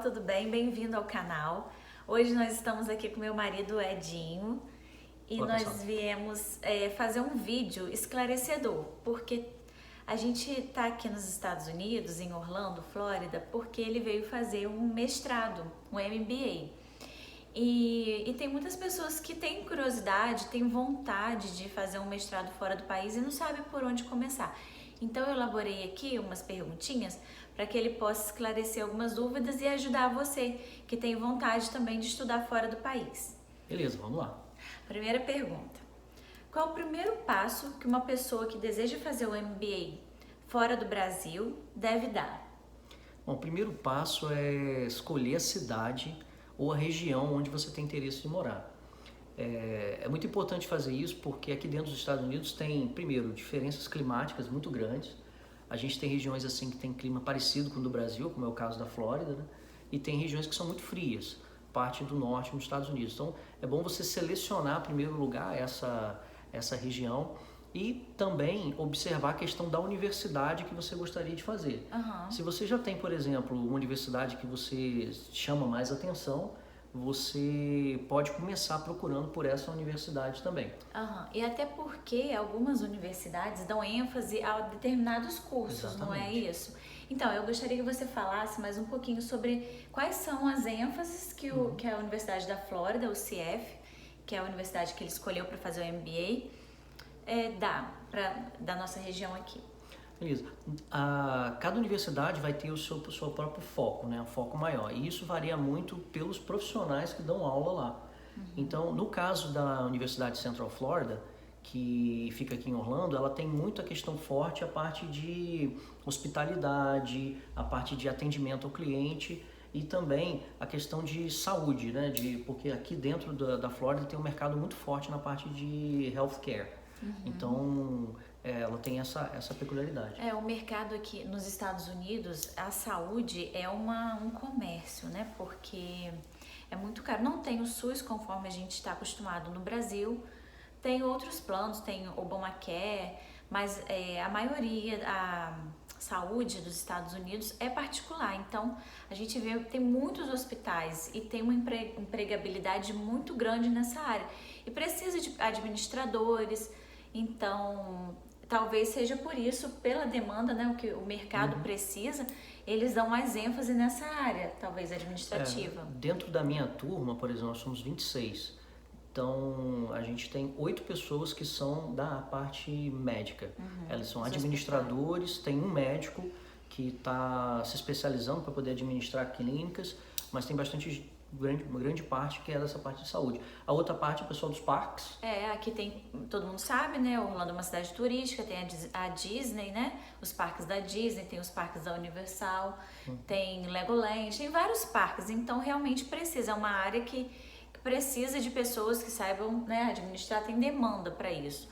tudo bem? Bem-vindo ao canal. Hoje nós estamos aqui com meu marido Edinho e Olá, nós pessoal. viemos fazer um vídeo esclarecedor, porque a gente está aqui nos Estados Unidos, em Orlando, Flórida, porque ele veio fazer um mestrado, um MBA. E tem muitas pessoas que têm curiosidade, têm vontade de fazer um mestrado fora do país e não sabem por onde começar. Então eu elaborei aqui umas perguntinhas para que ele possa esclarecer algumas dúvidas e ajudar você que tem vontade também de estudar fora do país. Beleza, vamos lá. Primeira pergunta: qual o primeiro passo que uma pessoa que deseja fazer o MBA fora do Brasil deve dar? Bom, o primeiro passo é escolher a cidade ou a região onde você tem interesse de morar. É muito importante fazer isso porque aqui dentro dos Estados Unidos tem, primeiro, diferenças climáticas muito grandes. A gente tem regiões assim que tem clima parecido com o do Brasil, como é o caso da Flórida, né? E tem regiões que são muito frias, parte do norte dos Estados Unidos. Então, é bom você selecionar, em primeiro lugar, essa região e também observar a questão da universidade que você gostaria de fazer. Se você já tem, por exemplo, uma universidade que você chama mais atenção, você pode começar procurando por essa universidade também. E até porque algumas universidades dão ênfase a determinados cursos, Exatamente. não é isso? Então, eu gostaria que você falasse mais um pouquinho sobre quais são as ênfases que a Universidade da Flórida, o CF, que é a universidade que ele escolheu para fazer o MBA, da nossa região aqui. Beleza. Cada universidade vai ter o seu próprio foco, né? Um foco maior. E isso varia muito pelos profissionais que dão aula lá. Então, no caso da Universidade Central Florida, que fica aqui em Orlando, ela tem muito a questão forte, a parte de hospitalidade, a parte de atendimento ao cliente e também a questão de saúde, né? Porque aqui dentro da Flórida tem um mercado muito forte na parte de healthcare. Então, ela tem essa peculiaridade. O mercado aqui nos Estados Unidos, a saúde é um comércio, né? Porque é muito caro. Não tem o SUS conforme a gente está acostumado no Brasil. Tem outros planos, tem o Obamacare, mas a maioria, a saúde dos Estados Unidos é particular. Então, a gente vê que tem muitos hospitais e tem uma empregabilidade muito grande nessa área. E precisa de administradores. Então, talvez seja por isso, pela demanda, né, o que o mercado precisa, eles dão mais ênfase nessa área, talvez administrativa. Dentro da minha turma, por exemplo, nós somos 26. Então, a gente tem 8 pessoas que são da parte médica. Elas são administradores, tem um médico que está se especializando para poder administrar clínicas, mas tem uma grande parte que é dessa parte de saúde. A outra parte é o pessoal dos parques. Aqui tem, todo mundo sabe, né? Orlando é uma cidade turística, tem a Disney, né? Os parques da Disney, tem os parques da Universal, tem Legoland, tem vários parques. Então, realmente precisa, é uma área que precisa de pessoas que saibam, né, administrar, tem demanda para isso.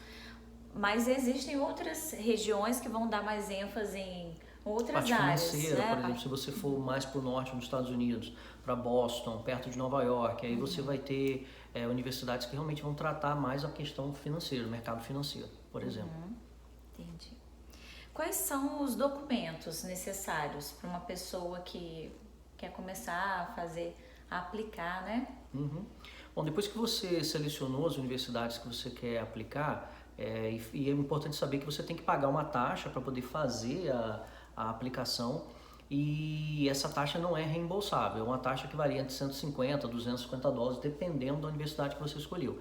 Mas existem outras regiões que vão dar mais ênfase em outras áreas. Financeira, né? por exemplo, se você for mais para o norte dos Estados Unidos, para Boston, perto de Nova York, aí você vai ter universidades que realmente vão tratar mais a questão financeira, o mercado financeiro, por exemplo. Entendi. Quais são os documentos necessários para uma pessoa que quer começar a aplicar, né? Bom, depois que você selecionou as universidades que você quer aplicar, e é importante saber que você tem que pagar uma taxa para poder fazer a aplicação, e essa taxa não é reembolsável, é uma taxa que varia entre 150 a 250 dólares, dependendo da universidade que você escolheu.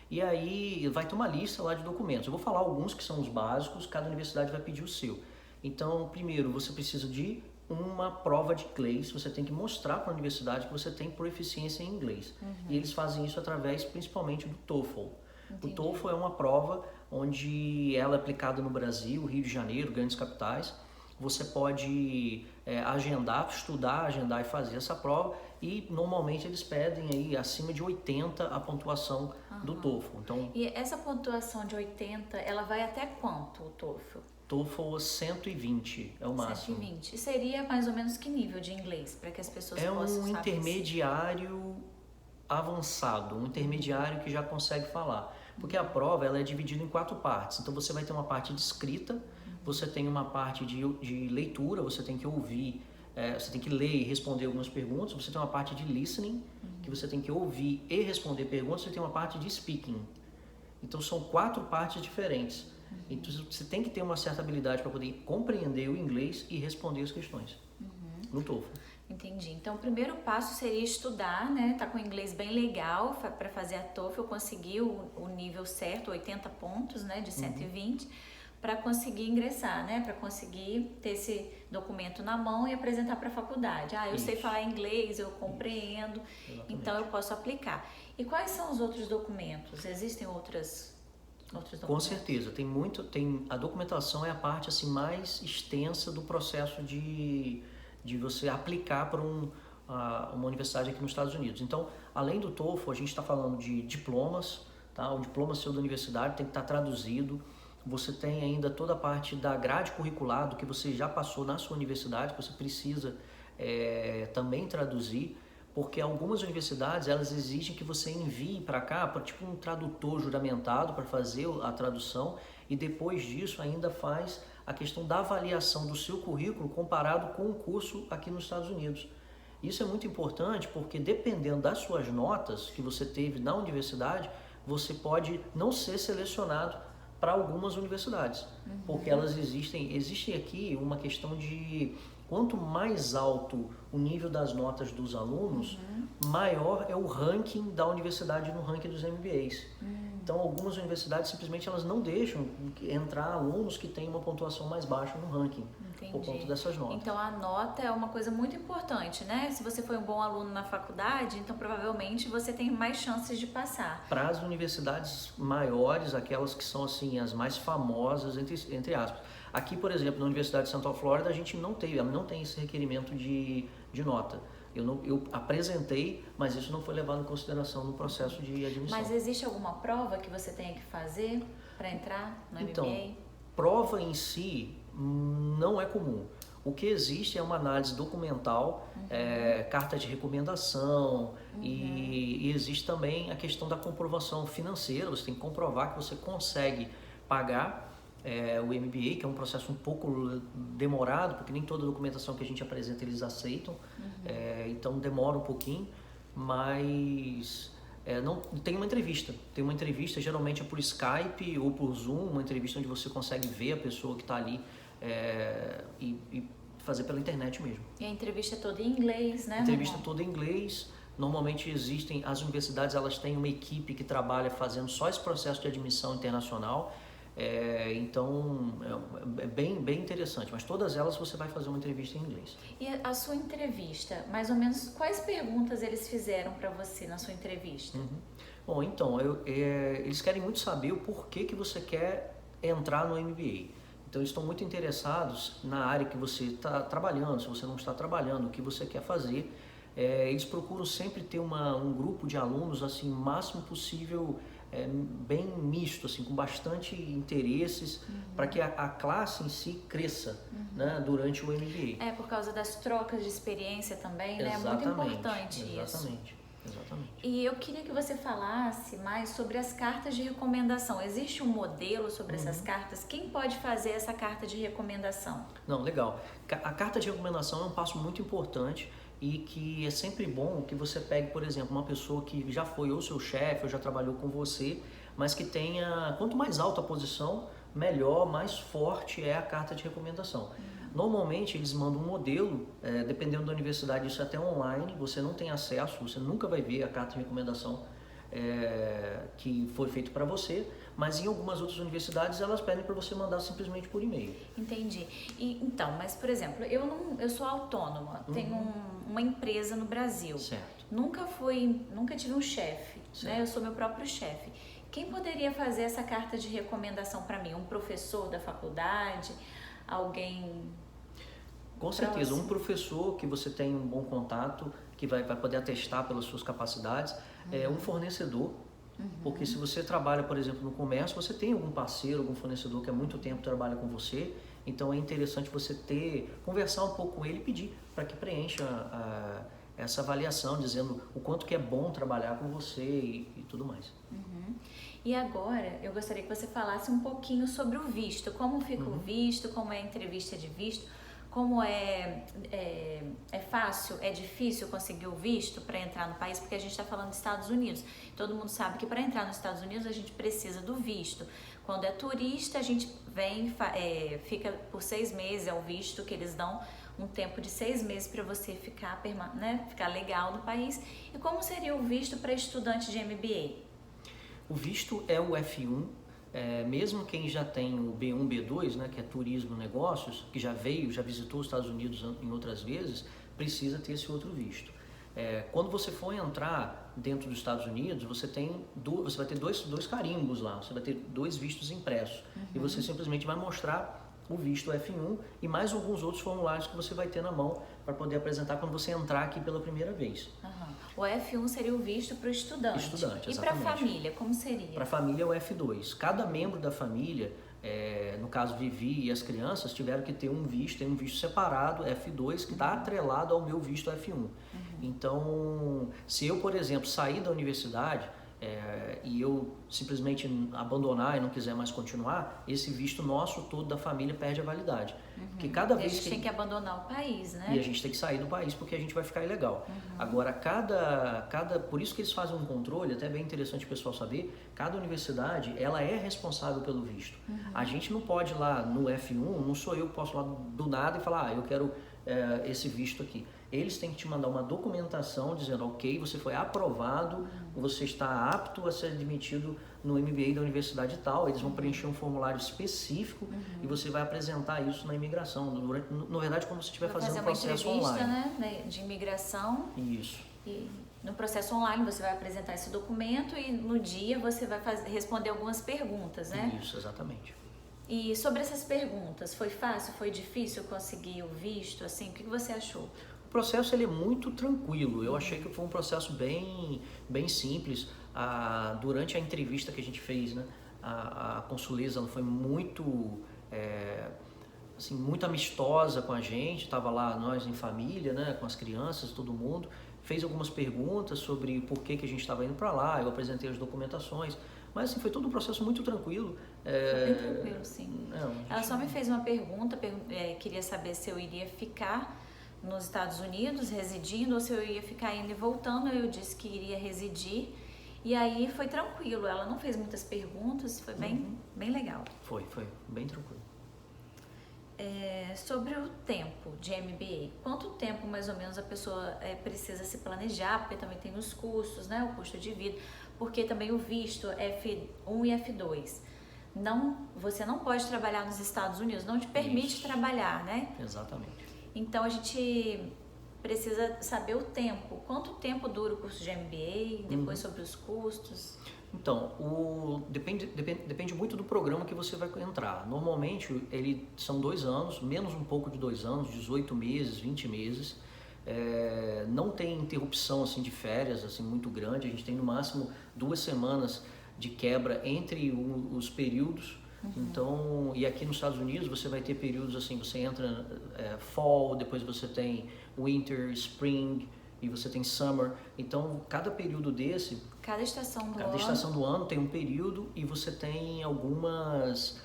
E aí vai ter uma lista lá de documentos. Eu vou falar alguns que são os básicos, cada universidade vai pedir o seu. Então, primeiro, você precisa de uma prova de inglês, você tem que mostrar para a universidade que você tem proficiência em inglês. E eles fazem isso através principalmente do TOEFL. O TOEFL é uma prova onde ela é aplicada no Brasil, Rio de Janeiro, grandes capitais. Você pode agendar e fazer essa prova e normalmente eles pedem aí acima de 80 a pontuação do TOEFL. Então, e essa pontuação de 80, ela vai até quanto o TOEFL? TOEFL 120 é o máximo. 120. E seria mais ou menos que nível de inglês, para que as pessoas possam saber? É um intermediário avançado, um intermediário que já consegue falar. Porque a prova ela é dividida em 4 partes. Então você vai ter uma parte de escrita, você tem uma parte de leitura, você tem que ouvir você tem que ler e responder algumas perguntas, você tem uma parte de listening, que você tem que ouvir e responder perguntas, você tem uma parte de speaking. Então são 4 partes diferentes. Então você tem que ter uma certa habilidade para poder compreender o inglês e responder as questões no TOEFL. Entendi. Então, o primeiro passo seria estudar, né? Tá com o inglês bem legal para fazer a TOEFL, eu consegui o nível certo, 80 pontos, né, de 120, para conseguir ingressar, né? Para conseguir ter esse documento na mão e apresentar para a faculdade. Ah, eu sei falar inglês, eu compreendo, então eu posso aplicar. E quais são os outros documentos? Existem outros documentos? Com certeza, a documentação é a parte assim mais extensa do processo de você aplicar para uma universidade aqui nos Estados Unidos. Então, além do TOEFL, a gente está falando de diplomas, tá? O diploma seu da universidade tem que estar traduzido. Você tem ainda toda a parte da grade curricular, do que você já passou na sua universidade, que você precisa também traduzir, porque algumas universidades elas exigem que você envie para cá, para tipo um tradutor juramentado para fazer a tradução, e depois disso ainda faz a questão da avaliação do seu currículo comparado com o curso aqui nos Estados Unidos. Isso é muito importante porque dependendo das suas notas que você teve na universidade, você pode não ser selecionado para algumas universidades, porque elas existe aqui uma questão de quanto mais alto o nível das notas dos alunos, maior é o ranking da universidade no ranking dos MBAs. Então, algumas universidades simplesmente elas não deixam entrar alunos que têm uma pontuação mais baixa no ranking, por conta dessas notas. Então, a nota é uma coisa muito importante, né? Se você foi um bom aluno na faculdade, então provavelmente você tem mais chances de passar. Para as universidades maiores, aquelas que são assim as mais famosas, entre aspas. Aqui, por exemplo, na Universidade de Central Florida, a gente não tem esse requerimento de nota. Eu apresentei, mas isso não foi levado em consideração no processo de admissão. Mas existe alguma prova que você tenha que fazer para entrar no MBA? Então, prova em si não é comum. O que existe é uma análise documental, carta de recomendação e existe também a questão da comprovação financeira. Você tem que comprovar que você consegue pagar o MBA, que é um processo um pouco demorado, porque nem toda a documentação que a gente apresenta eles aceitam, então demora um pouquinho, mas não tem uma entrevista, geralmente é por Skype ou por Zoom, uma entrevista onde você consegue ver a pessoa que está ali e fazer pela internet mesmo. E a entrevista é toda em inglês, né? Entrevista toda em inglês. Normalmente as universidades elas têm uma equipe que trabalha fazendo só esse processo de admissão internacional. Então é bem interessante, mas todas elas você vai fazer uma entrevista em inglês. E a sua entrevista, mais ou menos quais perguntas eles fizeram para você na sua entrevista? Bom, então eles querem muito saber o porquê que você quer entrar no MBA. Então eles estão muito interessados na área que você está trabalhando, se você não está trabalhando, o que você quer fazer. Eles procuram sempre ter um grupo de alunos assim, o máximo possível bem misto, assim, com bastante interesses, para que a classe em si cresça, né, durante o MBA. Por causa das trocas de experiência também, né? É muito importante isso. Exatamente. E eu queria que você falasse mais sobre as cartas de recomendação. Existe um modelo sobre essas cartas? Quem pode fazer essa carta de recomendação? Não, legal. A carta de recomendação é um passo muito importante e que é sempre bom que você pegue, por exemplo, uma pessoa que já foi ou seu chefe ou já trabalhou com você, mas que tenha, quanto mais alta a posição, melhor, mais forte é a carta de recomendação. Normalmente eles mandam um modelo, dependendo da universidade, isso é até online, você não tem acesso, você nunca vai ver a carta de recomendação que foi feito para você, mas em algumas outras universidades elas pedem para você mandar simplesmente por e-mail. Entendi. Então, mas por exemplo, eu sou autônoma, tenho uma empresa no Brasil. Certo. Nunca tive um chefe, né? Eu sou meu próprio chefe. Quem poderia fazer essa carta de recomendação para mim? Um professor da faculdade? Alguém? Com certeza, um professor que você tem um bom contato, que vai poder atestar pelas suas capacidades, um fornecedor, porque se você trabalha, por exemplo, no comércio, você tem algum parceiro, algum fornecedor que há muito tempo trabalha com você, então é interessante você conversar um pouco com ele e pedir para que preencha essa avaliação, dizendo o quanto que é bom trabalhar com você e tudo mais. E agora, eu gostaria que você falasse um pouquinho sobre o visto. Como fica o visto, como é a entrevista de visto, como é fácil, é difícil conseguir o visto para entrar no país, porque a gente está falando dos Estados Unidos. Todo mundo sabe que para entrar nos Estados Unidos a gente precisa do visto. Quando é turista, a gente vem, fica por 6 meses, é o visto que eles dão, um tempo de 6 meses para você ficar, ficar legal no país. E como seria o visto para estudante de MBA? O visto é o F1, mesmo quem já tem o B1, B2, né, que é turismo e negócios, que já visitou os Estados Unidos em outras vezes, precisa ter esse outro visto. Quando você for entrar dentro dos Estados Unidos, você vai ter dois carimbos lá, você vai ter 2 vistos impressos. E você simplesmente vai mostrar o visto F1 e mais alguns outros formulários que você vai ter na mão para poder apresentar quando você entrar aqui pela primeira vez. O F1 seria o visto para o estudante. Estudante, exatamente. E para a família, como seria? Para a família é o F2. Cada membro da família, no caso Vivi e as crianças, tiveram que ter um visto separado, F2, que está atrelado ao meu visto F1. Então, se eu, por exemplo, sair da universidade e eu simplesmente abandonar e não quiser mais continuar, esse visto nosso todo da família perde a validade. Porque cada vez a gente tem que abandonar o país, né? E a gente tem que sair do país porque a gente vai ficar ilegal. Agora, por isso que eles fazem um controle, até bem interessante o pessoal saber, cada universidade, ela é responsável pelo visto. A gente não pode ir lá no F1, não sou eu que posso lá do nada e falar, eu quero esse visto aqui. Eles têm que te mandar uma documentação dizendo, ok, você foi aprovado, você está apto a ser admitido no MBA da universidade tal. Eles vão preencher um formulário específico e você vai apresentar isso na imigração. Na verdade, quando você estiver fazendo um processo online. Né, de imigração. Isso. E no processo online você vai apresentar esse documento e no dia você vai responder algumas perguntas, né? Isso, exatamente. E sobre essas perguntas, foi fácil, foi difícil conseguir o visto? Assim, o que você achou? O processo ele é muito tranquilo. Eu achei que foi um processo bem simples. Durante a entrevista que a gente fez, né, a consuleza foi muito muito amistosa com a gente. Estava lá nós em família, né, com as crianças, todo mundo. Fez algumas perguntas sobre por que a gente estava indo para lá. Eu apresentei as documentações. Mas assim, foi todo um processo muito tranquilo. Foi bem tranquilo, sim. Ela só me fez uma pergunta, queria saber se eu iria ficar nos Estados Unidos residindo ou se eu ia ficar indo e voltando. Eu disse que iria residir e aí foi tranquilo. Ela não fez muitas perguntas, foi bem legal. Foi bem tranquilo. Sobre o tempo de MBA, quanto tempo mais ou menos a pessoa precisa se planejar, porque também tem os custos, né, o custo de vida, porque também o visto F1 e F2, você não pode trabalhar nos Estados Unidos, não te permite trabalhar, né? Exatamente. Então a gente precisa saber o tempo, quanto tempo dura o curso de MBA, depois sobre os custos. Então, depende muito do programa que você vai entrar. Normalmente, são 2 anos, menos um pouco de 2 anos, 18 meses, 20 meses. Não tem interrupção assim, de férias assim, muito grande. A gente tem no máximo 2 semanas de quebra entre os períodos. Então, e aqui nos Estados Unidos você vai ter períodos assim, você entra fall, depois você tem winter, spring, e você tem summer. Então, cada período desse... Cada estação do ano tem um período e você tem algumas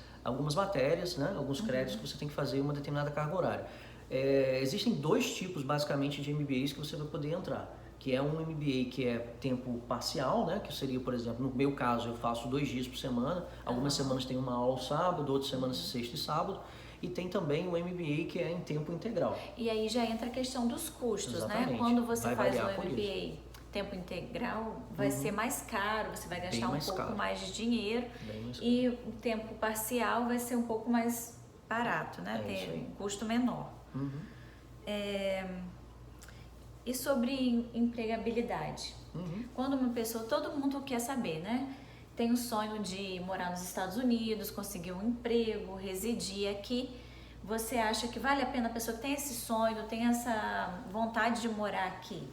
matérias, né? Alguns créditos que você tem que fazer uma determinada carga horária. Existem 2 tipos, basicamente, de MBAs que você vai poder entrar. Que é um MBA que é tempo parcial, né? Que seria, por exemplo, no meu caso, eu faço 2 dias por semana. Algumas semanas tem uma aula ao sábado, outras semanas sexta e sábado. E tem também o MBA que é em tempo integral. E aí já entra a questão dos custos, exatamente, né? Quando você faz o MBA tempo integral, vai ser mais caro, você vai gastar um pouco mais de dinheiro. E o tempo parcial vai ser um pouco mais barato, né? Tem um custo menor. E sobre empregabilidade? Quando uma pessoa, todo mundo quer saber, né? Tem o sonho de morar nos Estados Unidos, conseguir um emprego, residir aqui. Você acha que vale a pena a pessoa ter esse sonho, tem essa vontade de morar aqui?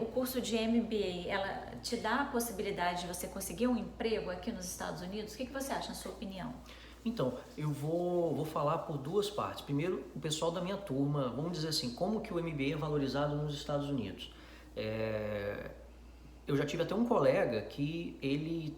O curso de MBA, ela te dá a possibilidade de você conseguir um emprego aqui nos Estados Unidos? O que você acha, na sua opinião? Então, eu vou falar por 2 partes. Primeiro, o pessoal da minha turma, vamos dizer assim, como que o MBA é valorizado nos Estados Unidos. Eu já tive até um colega que ele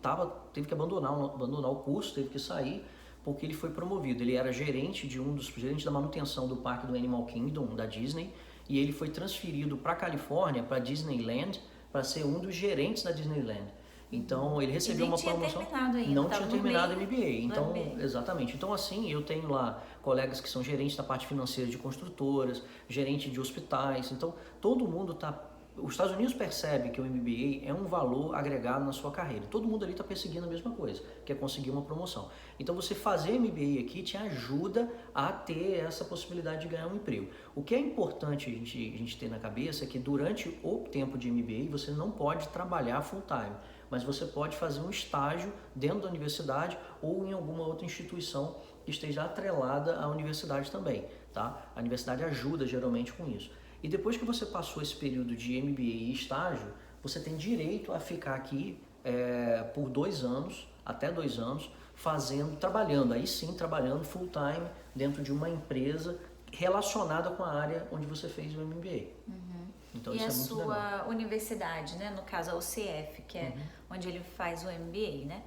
teve que abandonar o curso, teve que sair, porque ele foi promovido. Ele era gerente gerentes da manutenção do parque do Animal Kingdom, da Disney, e ele foi transferido para a Califórnia, para Disneyland, para ser um dos gerentes da Disneyland. Então ele recebeu uma promoção. Não tinha terminado o MBA. Então, exatamente. Então assim, eu tenho lá colegas que são gerentes da parte financeira de construtoras, gerente de hospitais. Então todo mundo está. Os Estados Unidos percebe que o MBA é um valor agregado na sua carreira. Todo mundo ali está perseguindo a mesma coisa, que é conseguir uma promoção. Então você fazer MBA aqui te ajuda a ter essa possibilidade de ganhar um emprego. O que é importante a gente ter na cabeça é que durante o tempo de MBA você não pode trabalhar full time, mas você pode fazer um estágio dentro da universidade ou em alguma outra instituição que esteja atrelada à universidade também, tá? A universidade ajuda geralmente com isso. E depois que você passou esse período de MBA e estágio, você tem direito a ficar aqui por 2 anos, até 2 anos, trabalhando full time dentro de uma empresa relacionada com a área onde você fez o MBA. Então, e isso a é muito sua legal. Universidade, né? No caso a UCF, que é onde ele faz o MBA, né?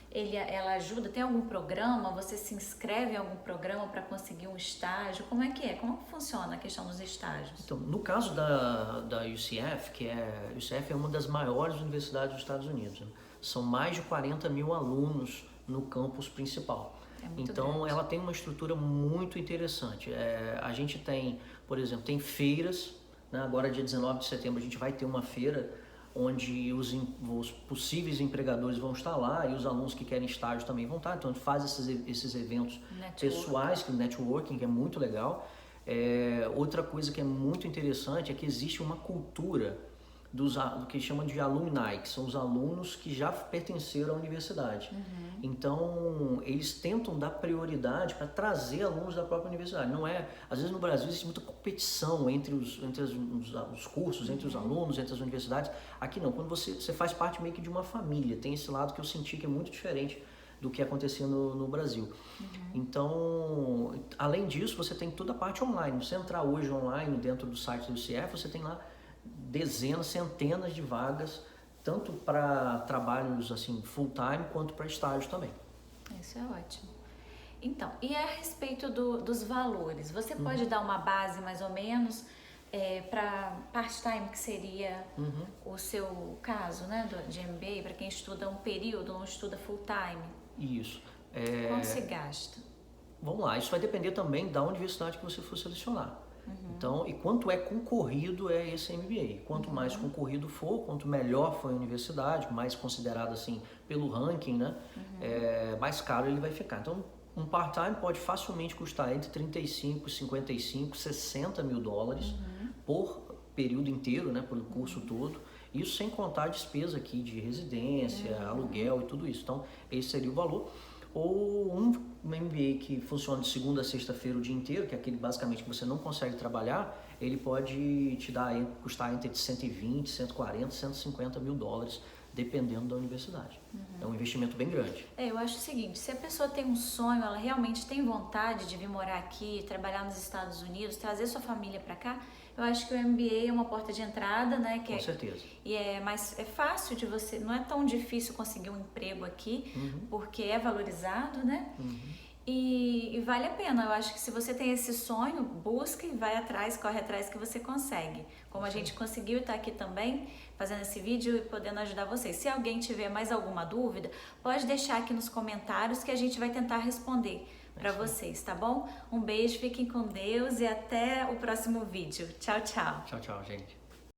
Ela ajuda, tem algum programa? Você se inscreve em algum programa para conseguir um estágio? Como é que é? Como funciona a questão dos estágios? Então, no caso da UCF, a UCF é uma das maiores universidades dos Estados Unidos, né? São mais de 40 mil alunos no campus principal. Então, grande. ela tem uma estrutura muito interessante. A gente tem, por exemplo, tem feiras, né? Agora, dia 19 de setembro, a gente vai ter uma feira onde os possíveis empregadores vão estar lá e os alunos que querem estágio também vão estar. Então, a gente faz esses eventos pessoais, que o networking, que é muito legal. Outra coisa que é muito interessante é que existe uma cultura do que chama de alumni, que são os alunos que já pertenceram à universidade. Então, eles tentam dar prioridade para trazer alunos da própria universidade. Não é, às vezes no Brasil existe muita competição entre os cursos, entre os alunos, entre as universidades. Aqui não, quando você faz parte meio que de uma família, tem esse lado que eu senti que é muito diferente do que acontecia no Brasil. Então, além disso, você tem toda a parte online. Se você entrar hoje online dentro do site do UCF, você tem lá dezenas, centenas de vagas, tanto para trabalhos assim full time quanto para estágio também. Isso é ótimo. Então, e a respeito dos valores, você pode dar uma base mais ou menos para part-time, que seria o seu caso, né, de MBA, para quem estuda um período, não estuda full-time? Isso. Quanto se gasta? Vamos lá, isso vai depender também da universidade que você for selecionar. Então, e quanto é concorrido é esse MBA. Quanto mais concorrido for, quanto melhor for a universidade, mais considerado assim pelo ranking, né, mais caro ele vai ficar. Então, um part-time pode facilmente custar entre 35, 55, 60 mil dólares por período inteiro, né, pelo curso todo. Isso sem contar a despesa aqui de residência, aluguel e tudo isso. Então, esse seria o valor. Ou um MBA que funciona de segunda a sexta-feira o dia inteiro, que é aquele basicamente que você não consegue trabalhar, ele pode custar entre 120, 140, 150 mil dólares, dependendo da universidade. É um investimento bem grande. Eu acho o seguinte, se a pessoa tem um sonho, ela realmente tem vontade de vir morar aqui, trabalhar nos Estados Unidos, trazer sua família para cá, eu acho que o MBA é uma porta de entrada, né? Com certeza. E é fácil de você, não é tão difícil conseguir um emprego aqui, porque é valorizado, né? E vale a pena. Eu acho que se você tem esse sonho, busca e vai atrás, corre atrás que você consegue. Como a gente conseguiu estar aqui também, fazendo esse vídeo e podendo ajudar vocês. Se alguém tiver mais alguma dúvida, pode deixar aqui nos comentários que a gente vai tentar responder para vocês, tá bom? Um beijo, fiquem com Deus e até o próximo vídeo. Tchau, tchau. Tchau, tchau, gente.